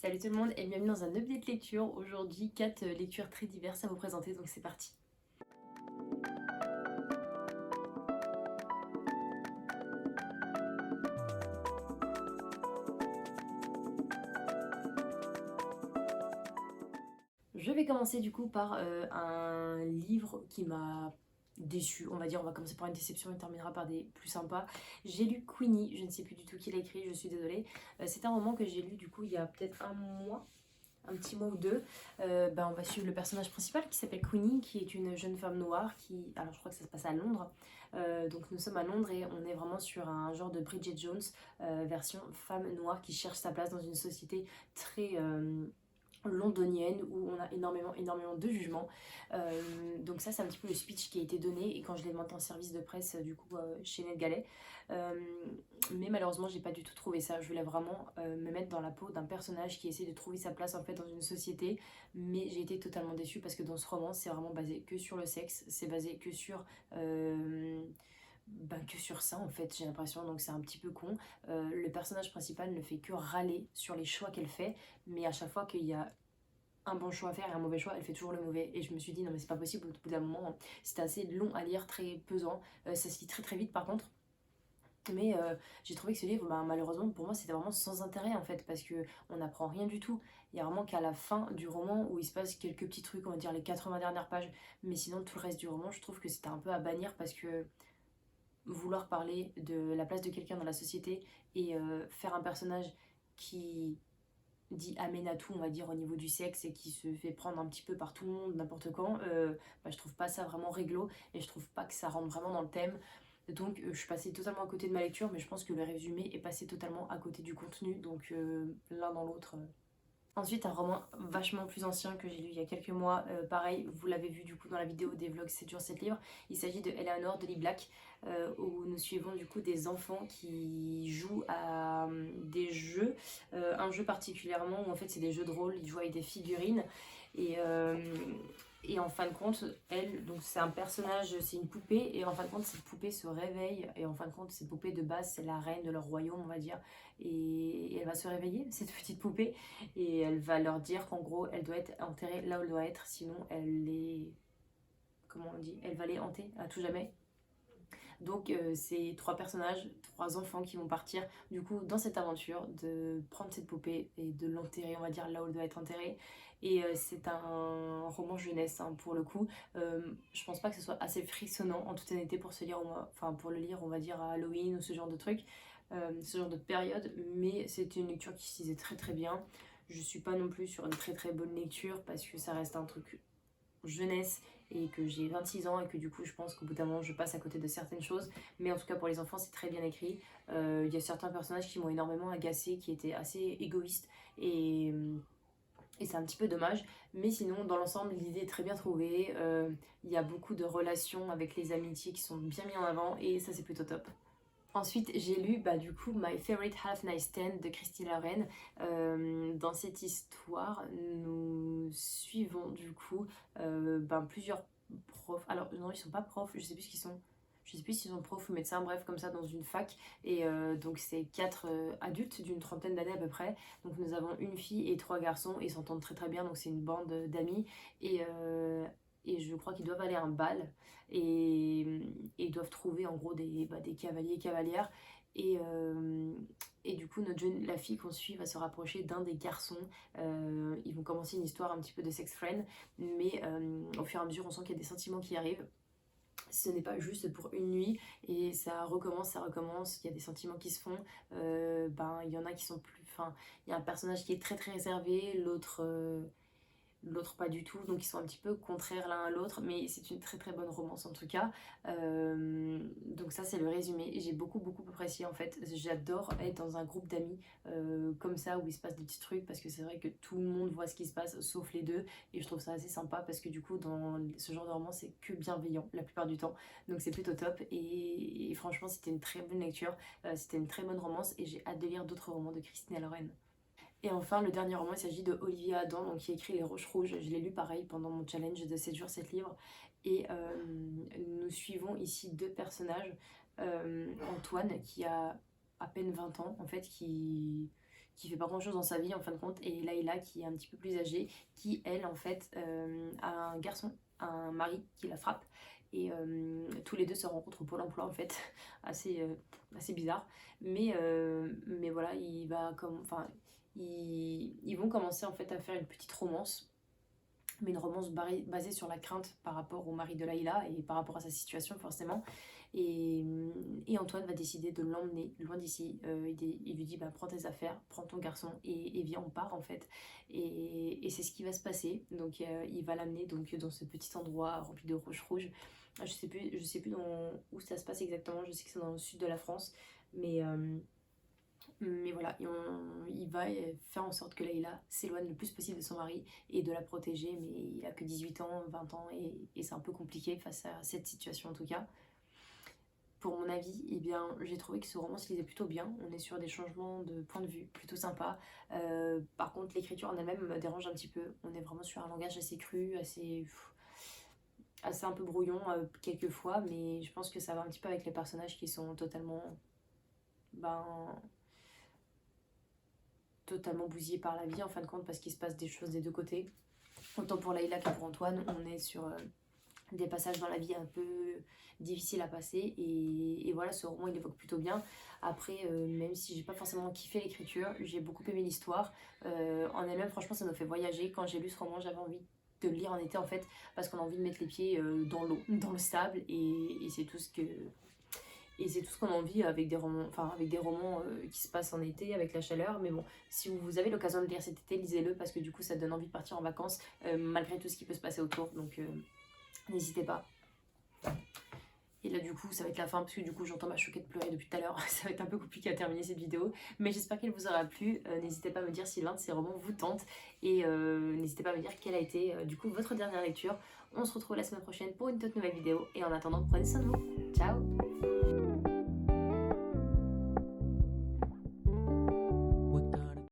Salut tout le monde et bienvenue dans un update lecture. Aujourd'hui, 4 lectures très diverses à vous présenter, donc c'est parti. Je vais commencer du coup par un livre qui m'a déçu, on va dire. On va commencer par une déception et terminera par des plus sympas. J'ai lu Queenie, je ne sais plus du tout qui l'a écrit, je suis désolée. C'est un roman que j'ai lu du coup il y a peut-être un petit mois ou deux. On va suivre le personnage principal qui s'appelle Queenie, qui est une jeune femme noire qui... Alors je crois que ça se passe à Londres. Donc nous sommes à Londres et on est vraiment sur un genre de Bridget Jones, version femme noire qui cherche sa place dans une société très... londonienne où on a énormément de jugements. Donc ça c'est un petit peu le speech qui a été donné et quand je l'ai demandé en service de presse chez NetGalley. Mais malheureusement j'ai pas du tout trouvé ça. Je voulais vraiment me mettre dans la peau d'un personnage qui essaie de trouver sa place en fait dans une société, mais j'ai été totalement déçue parce que dans ce roman c'est vraiment basé que sur le sexe, c'est basé que sur ça en fait, j'ai l'impression, donc c'est un petit peu con. Le personnage principal ne fait que râler sur les choix qu'elle fait, mais à chaque fois qu'il y a un bon choix à faire et un mauvais choix, elle fait toujours le mauvais. Et je me suis dit, non mais c'est pas possible, au bout d'un moment, c'était assez long à lire, très pesant. Ça se lit très vite par contre. Mais j'ai trouvé que ce livre, malheureusement, pour moi, c'était vraiment sans intérêt en fait, parce que on n'apprend rien du tout. Il y a vraiment qu'à la fin du roman où il se passe quelques petits trucs, on va dire les 80 dernières pages. Mais sinon, tout le reste du roman, je trouve que c'était un peu à bannir parce que vouloir parler de la place de quelqu'un dans la société et faire un personnage qui dit amène à tout, on va dire, au niveau du sexe et qui se fait prendre un petit peu par tout le monde, n'importe quand, je trouve pas ça vraiment réglo et je trouve pas que ça rentre vraiment dans le thème. Donc je suis passée totalement à côté de ma lecture, mais je pense que le résumé est passé totalement à côté du contenu, donc l'un dans l'autre. Ensuite, un roman vachement plus ancien que j'ai lu il y a quelques mois, pareil, vous l'avez vu du coup dans la vidéo des vlogs 7 jours 7 livres, il s'agit de Eleanor de Lee Black, où nous suivons du coup des enfants qui jouent à des jeux, un jeu particulièrement où en fait c'est des jeux de rôle, ils jouent avec des figurines, et, euh, et en fin de compte, elle, donc c'est un personnage, c'est une poupée, et en fin de compte cette poupée se réveille, et en fin de compte cette poupée de base c'est la reine de leur royaume on va dire, et elle va se réveiller, cette petite poupée, et elle va leur dire qu'en gros elle doit être enterrée là où elle doit être, sinon elle les... comment on dit, elle va les hanter à tout jamais. Donc c'est trois personnages, trois enfants qui vont partir du coup dans cette aventure de prendre cette poupée et de l'enterrer on va dire là où elle doit être enterrée. Et c'est un roman jeunesse hein, pour le coup. Je pense pas que ce soit assez frissonnant en toute honnêteté pour se lire, enfin pour le lire on va dire à Halloween ou ce genre de truc, ce genre de période, mais c'était une lecture qui se lisait très bien. Je suis pas non plus sur une très bonne lecture parce que ça reste un truc jeunesse et que j'ai 26 ans et que du coup je pense qu'au bout d'un moment je passe à côté de certaines choses, mais en tout cas pour les enfants c'est très bien écrit. Il y a certains personnages qui m'ont énormément agacée, qui étaient assez égoïstes et c'est un petit peu dommage, mais sinon dans l'ensemble l'idée est très bien trouvée. Il y a beaucoup de relations avec les amitiés qui sont bien mises en avant et ça c'est plutôt top. Ensuite, j'ai lu du coup My Favorite Half Night Stand de Christine Loren. Dans cette histoire, nous suivons du coup plusieurs profs. Alors non, ils sont pas profs, je sais plus ce qu'ils sont. Je sais plus s'ils sont profs ou médecins, bref, comme ça, dans une fac. Et donc, c'est quatre adultes d'une trentaine d'années à peu près. Donc, nous avons une fille et trois garçons. Et ils s'entendent très bien. Donc, c'est une bande d'amis. Et, euh, et je crois qu'ils doivent aller à un bal. Et, et doivent trouver en gros des cavaliers et cavalières. Et, euh, et du coup, la fille qu'on suit va se rapprocher d'un des garçons. Ils vont commencer une histoire un petit peu de sex friend. Mais au fur et à mesure, on sent qu'il y a des sentiments qui arrivent. Ce n'est pas juste pour une nuit et ça recommence, il y a des sentiments qui se font, il y en a qui sont plus... Enfin, il y a un personnage qui est très réservé, l'autre pas du tout, donc ils sont un petit peu contraires l'un à l'autre, mais c'est une très bonne romance en tout cas. Donc ça c'est le résumé, et j'ai beaucoup apprécié en fait. J'adore être dans un groupe d'amis comme ça où il se passe des petits trucs, parce que c'est vrai que tout le monde voit ce qui se passe sauf les deux, et je trouve ça assez sympa parce que du coup dans ce genre de roman c'est que bienveillant la plupart du temps, donc c'est plutôt top, et franchement c'était une très bonne lecture, c'était une très bonne romance, et j'ai hâte de lire d'autres romans de Christine Loren. Et enfin, le dernier roman, il s'agit de Olivia Adam, donc, qui a écrit Les Roches Rouges. Je l'ai lu pareil pendant mon challenge de 7 jours 7 livres. Et nous suivons ici deux personnages. Antoine, qui a à peine 20 ans, en fait, qui fait pas grand chose dans sa vie en fin de compte, et Layla qui est un petit peu plus âgée, qui elle en fait a un garçon, un mari qui la frappe, et tous les deux se rencontrent au Pôle emploi en fait, assez bizarre, mais voilà, ils vont commencer en fait à faire une petite romance, mais une romance basée sur la crainte par rapport au mari de Layla et par rapport à sa situation forcément. Et Antoine va décider de l'emmener loin d'ici. Il lui dit bah, prends tes affaires, prends ton garçon et viens, on part en fait. Et c'est ce qui va se passer. Donc il va l'amener donc dans ce petit endroit rempli de roches rouges. Je sais plus où ça se passe exactement. Je sais que c'est dans le sud de la France, mais voilà, il va faire en sorte que Layla s'éloigne le plus possible de son mari et de la protéger, mais il a que 18 ans, 20 ans, et c'est un peu compliqué face à cette situation en tout cas. Pour mon avis, eh bien, j'ai trouvé que ce roman se lisait plutôt bien. On est sur des changements de point de vue plutôt sympa. Par contre, l'écriture en elle-même me dérange un petit peu. On est vraiment sur un langage assez cru, assez un peu brouillon quelquefois, mais je pense que ça va un petit peu avec les personnages qui sont ben, totalement bousillés par la vie en fin de compte, parce qu'il se passe des choses des deux côtés. Autant pour Layla que pour Antoine, on est sur des passages dans la vie un peu difficiles à passer, et voilà, ce roman il évoque plutôt bien. Après, même si j'ai pas forcément kiffé l'écriture, j'ai beaucoup aimé l'histoire. En elle-même, franchement, ça me fait voyager. Quand j'ai lu ce roman, j'avais envie de le lire en été en fait, parce qu'on a envie de mettre les pieds dans l'eau, dans le sable, et c'est tout ce que... Et c'est tout ce qu'on a envie avec des romans, qui se passent en été avec la chaleur. Mais bon, si vous avez l'occasion de le lire cet été, lisez-le, parce que du coup ça donne envie de partir en vacances malgré tout ce qui peut se passer autour. Donc n'hésitez pas. Et là du coup ça va être la fin, parce que du coup j'entends ma choquette pleurer depuis tout à l'heure. Ça va être un peu compliqué à terminer cette vidéo, mais j'espère qu'elle vous aura plu. N'hésitez pas à me dire si l'un de ces romans vous tente, et n'hésitez pas à me dire quelle a été du coup votre dernière lecture. On se retrouve la semaine prochaine pour une toute nouvelle vidéo, et en attendant, prenez soin de vous. Ciao.